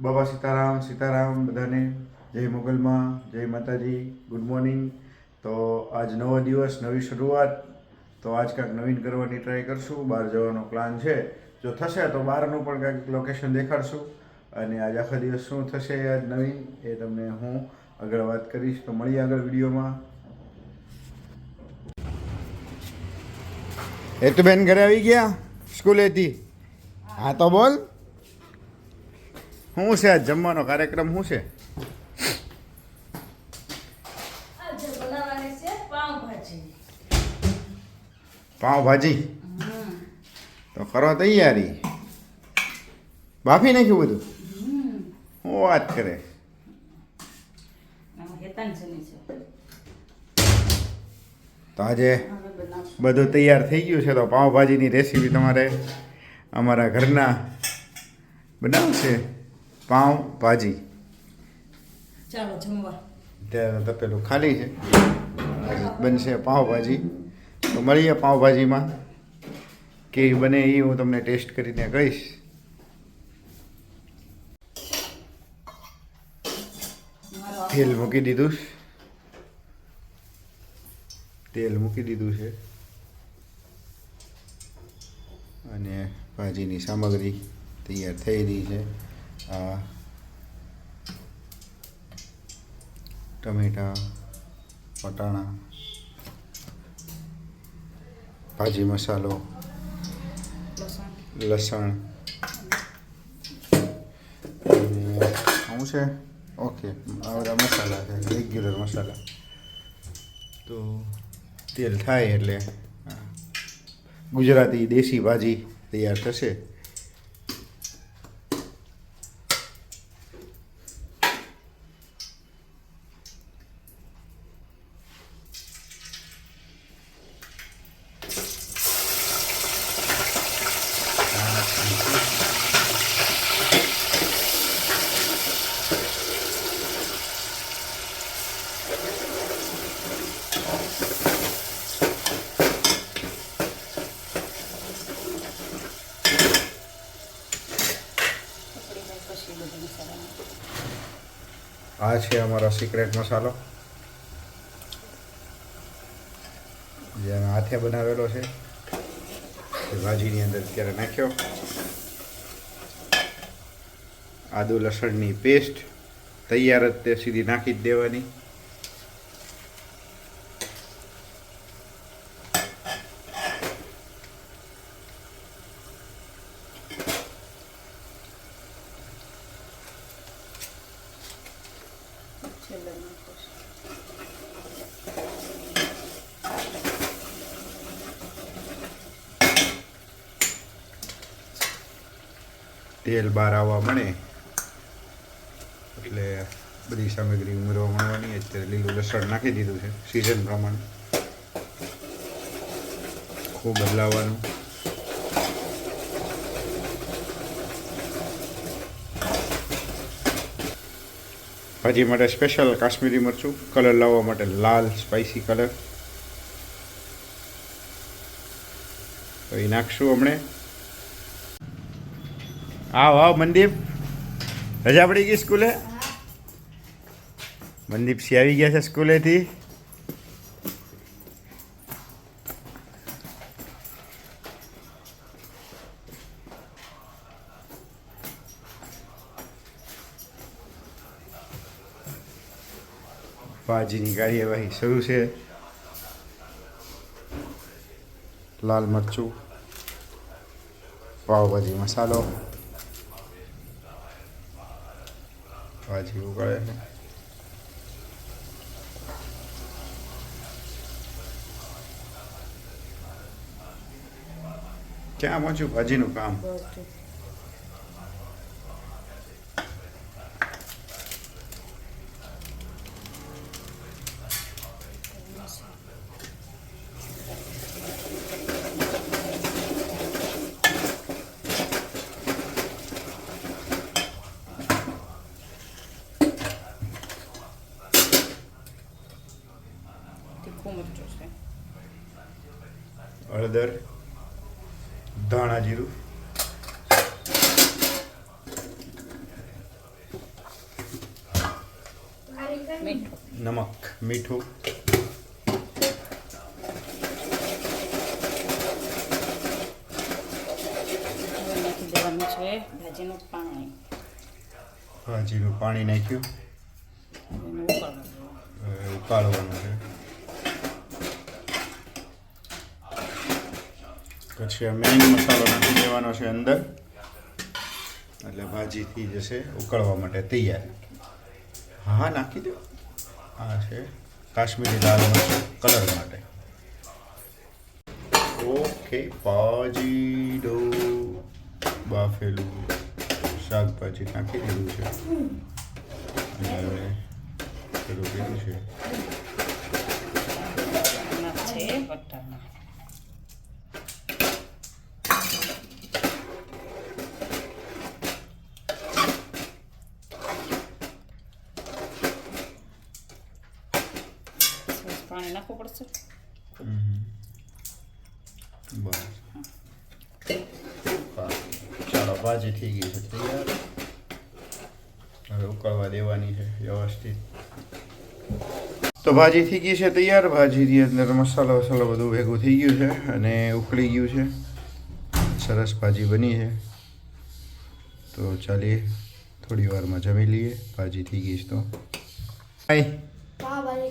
બાબા સીતારામ સીતારામ બધાને જય મોગલમાં જય માતાજી ગુડ મોર્નિંગ. તો આજ નવો દિવસ નવી શરૂઆત. તો આજ કાંઈક નવીન કરવાની ટ્રાય કરશું. બહાર જવાનો પ્લાન છે. જો થશે તો બહારનું પણ કાંઈક લોકેશન દેખાડશું. અને આજ આખો દિવસ શું થશે આજ નવીન એ તમને હું આગળ વાત કરીશ. તો મળીએ આગળ વિડીયોમાં. હેતુબેન ઘરે આવી ગયા સ્કૂલેથી? હા તો બોલ, શું છે આજ જમવાનો કાર્યક્રમ? શું છે? આજે બનાવવાની છે પાવભાજી. પાવભાજી? તો કરો તૈયારી. બાફી નાખ્યું બધું? શું વાત કરે? તો આજે બધું તૈયાર થઈ ગયું છે. તો પાવભાજીની રેસીપી તમારે અમારા ઘરના બનાવશે પાવભાજી. ચાલો જમવા. ત્યારે તપેલું ખાલી છે, બનશે પાવભાજી. તો મળીએ પાવભાજીમાં. કેવી બને એ હું તમને ટેસ્ટ કરીને કહીશ. તેલ મૂકી દીધું છે અને ભાજીની સામગ્રી તૈયાર થઈ રહી છે. આ ટમેટા, વટાણા, ભાજી મસાલો, લસણ અને શું છે? ઓકે, આ બધા મસાલા છે, રેગ્યુલર મસાલા. તો તેલ થાય એટલે ગુજરાતી દેશી ભાજી તૈયાર થશે. આ છે અમારો સિક્રેટ મસાલો, જે અમે હાથે બનાવેલો છે. એ ભાજીની અંદર અત્યારે નાખ્યો. આદુ લસણની પેસ્ટ તૈયાર જ તે સીધી નાખી જ દેવાની. તેલ બહાર આવવા મળે એટલે બધી સામગ્રી ઉમેરવા માંડવાની. અત્યારે લીલું લસણ નાખી દીધું છે સિઝન પ્રમાણે. ખૂબ બદલાવાનું. ભાજી માટે સ્પેશિયલ કાશ્મીરી મરચું, કલર લાવવા માટે લાલ સ્પાઇસી કલર. તો એ નાખશું હમણે. આવ મનદીપ, રજા પડી ગઈ સ્કૂલે? મનદીપ સી આવી ગયા છે સ્કૂલેથી. ભાજીની કાર્યવાહી શરૂ છે. લાલ મરચું, પાવભાજી મસાલો, ભાજી ઉગાડે છે. ક્યાં પહોંચ્યું ભાજીનું કામ? હળદર, ધાણા જીરું, મીઠું નમક, મીઠું, હવે નાખી દેવાનું છે ભાજીનું પાણી. ભાજીનું પાણી નાખ્યું, એને ઉકાળવા દેવાનું. હવે ઉકાળવાનું છે. પછી આ મેઇન મસાલો નાખી દેવાનો છે અંદર, એટલે ભાજી થઈ જશે ઉકળવા માટે તૈયાર. હા નાખી દો. આ છે કાશ્મીરી લાલ મરચું કલર માટે. ઓકે, ભાજી ડો બાફેલું શાકભાજી નાખી દીધું છે. અને પેલું કીધું છે એમાં છે વટાણા. પાણી નાખવું પડશે. બસ. ચાલો, ભાજી થઈ ગઈ છે તૈયાર. હવે ઉકળવા દેવાની છે વ્યવસ્થિત. તો ભાજી થઈ ગઈ છે તૈયાર. ભાજીની અંદર મસાલો વસાલો બધું ભેગું થઈ ગયું છે અને ઉકળી ગયું છે. સરસ ભાજી બની છે. તો ચાલીએ થોડી વારમાં જમી લઈએ. ભાજી થઈ ગઈ છે તો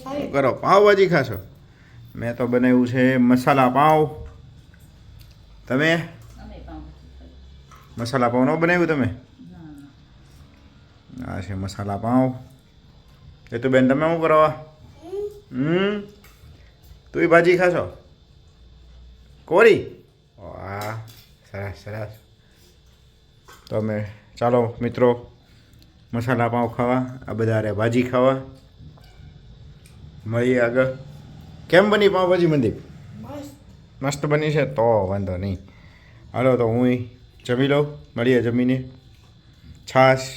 શું કરો? પાવભાજી ખાશો? મેં તો બનાવ્યું છે મસાલા પાવ. તમે મસાલા પાવ ન બનાવ્યું? તમે આ છે મસાલા પાવ. એ તો બેન તમે શું કરો? તું ભાજી ખાશો? કોરી? વાહ, સરસ સરસ. તો અમે ચાલો મિત્રો મસાલા પાવ ખાવા, આ બધા ભાજી ખાવા. મળીએ આગળ. કેમ બની પાવભાજી મંદીપ? મસ્ત બની છે તો વાંધો નહીં. હાલો તો હું જમી લઉં. મળીએ જમીને. છાશ,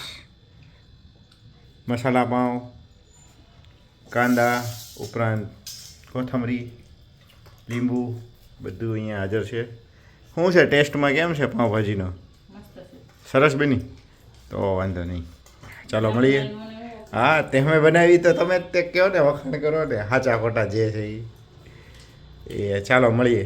મસાલા પાવ, કાંદા ઉપરાંત કોથમરી, લીંબુ બધું અહીંયા હાજર છે. શું છે ટેસ્ટમાં? કેમ છે પાવભાજીનો? સરસ બની તો વાંધો નહીં. ચાલો મળીએ. હા, તમે બનાવી તો તમે તે કહો ને, વખાણ કરો ને, સાચા ખોટા જે છે એ. ચાલો મળીએ.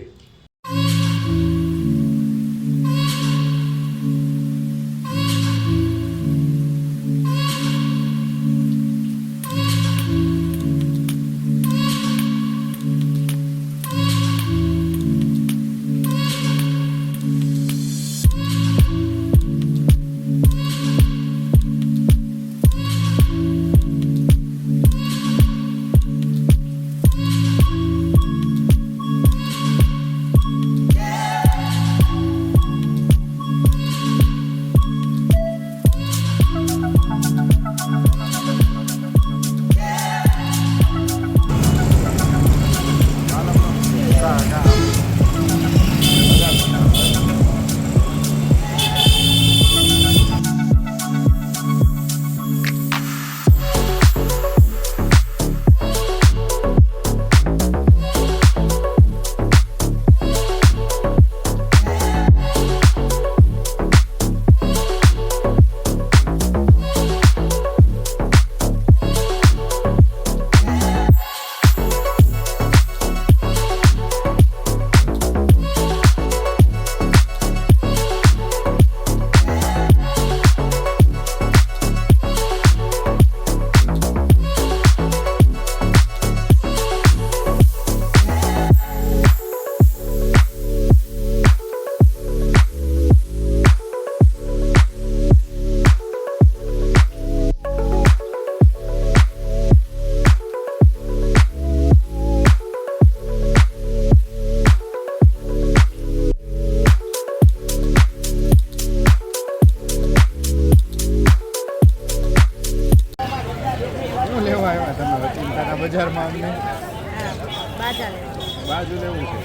બજારમાં અમને બાજુ લેવું છે.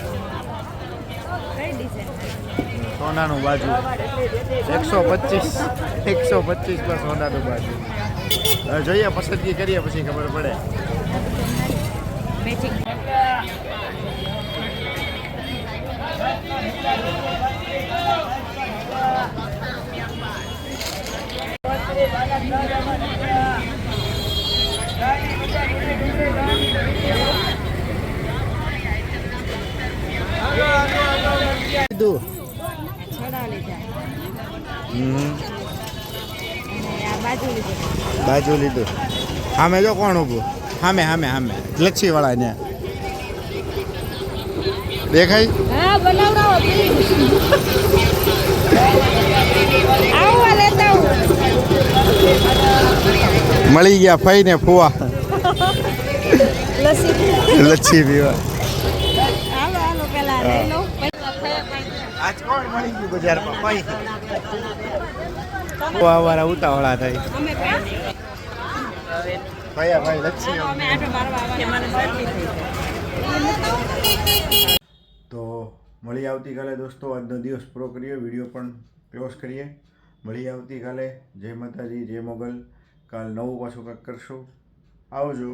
સોનાનું બાજુ 125 પર સોનાનું બાજુ. જોઈએ, પસંદગી કરીએ પછી ખબર પડે. લીધું છોડા લીધા હમ અને આ બાજુ લીધું. બાજુ લીધું સામે જો કોણ ઊભું સામે સામે સામે લચ્છીવાળા ને દેખાય હા બનાવડાવો પ્લીઝ. આવો લેતા આવો. મળી ગયા ફઈ ને ફુવા લસ્સી લચ્છી પીવા હાલો હાલો પેલા લઈ લો. આજ કોણ મળી ગયું બજારમાં ફઈ ફુવા વાળા ઉતાવળા થાય અમે ફયા ભાઈ લચ્છી અમે આટો મારવા આવવાના. તો મળી આવતીકાલે દોસ્તો આજનો દિવસ પૂરો કરીએ વિડીયો પણ ક્લોઝ કરીએ મળી આવતીકાલે જય માતાજી જય મોગલ કાલ નવું પાછું કંઈક કરશું આવજો.